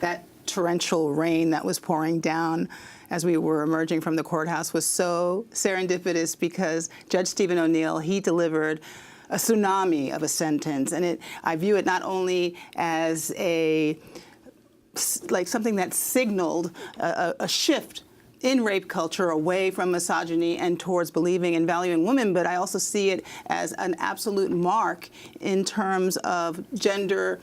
That torrential rain that was pouring down as we were emerging from the courthouse was so serendipitous because Judge Stephen O'Neill, he delivered a tsunami of a sentence. And I view it not only as something that signaled a shift in rape culture away from misogyny and towards believing and valuing women, but I also see it as an absolute mark in terms of gender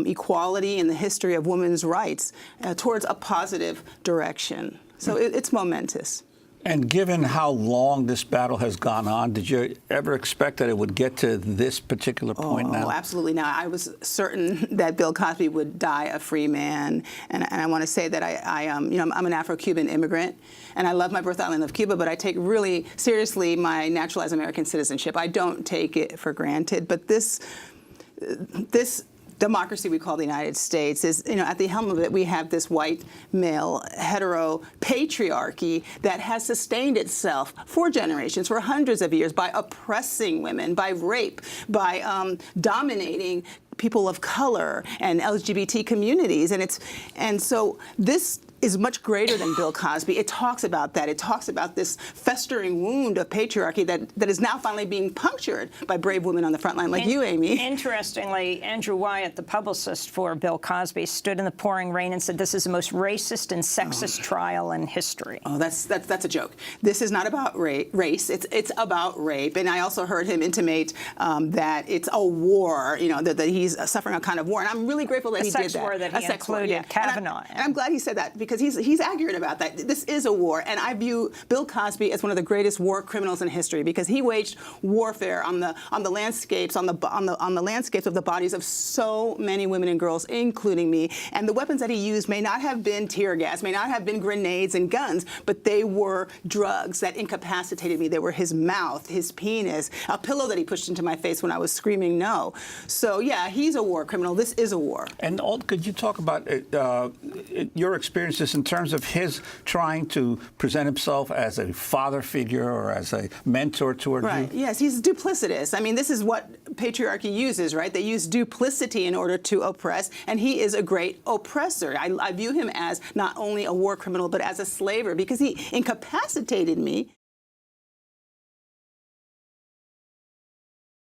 equality and the history of women's rights towards a positive direction. So it's momentous. And given how long this battle has gone on, did you ever expect that it would get to this particular point now? Oh, absolutely not. I was certain that Bill Cosby would die a free man. And I want to say that I'm an Afro-Cuban immigrant, and I love my birth island of Cuba, but I take really seriously my naturalized American citizenship. I don't take it for granted. But this democracy we call the United States is, at the helm of it, we have this white male hetero patriarchy that has sustained itself for generations, for hundreds of years, by oppressing women, by rape, by dominating people of color and LGBT communities. And so this is much greater than Bill Cosby. It talks about that. It talks about this festering wound of patriarchy that is now finally being punctured by brave women on the front line like you, Amy. Interestingly, Andrew Wyatt, the publicist for Bill Cosby, stood in the pouring rain and said this is the most racist and sexist trial in history. Oh, that's a joke. This is not about race. It's about rape. And I also heard him intimate that it's a war, that he's suffering a kind of war. And I'm really grateful that he did that. A sex war that he included Kavanaugh. And I'm glad he said that because he's accurate about that. This is a war, and I view Bill Cosby as one of the greatest war criminals in history because he waged warfare on the landscapes of the bodies of so many women and girls, including me. And the weapons that he used may not have been tear gas, may not have been grenades and guns, but they were drugs that incapacitated me. They were his mouth, his penis, a pillow that he pushed into my face when I was screaming no. So yeah, he's a war criminal. This is a war. And could you talk about your experiences in terms of his trying to present himself as a father figure or as a mentor toward you? Right. Yes, he's duplicitous. I mean, this is what patriarchy uses, right? They use duplicity in order to oppress, and he is a great oppressor. I view him as not only a war criminal, but as a slaver because he incapacitated me.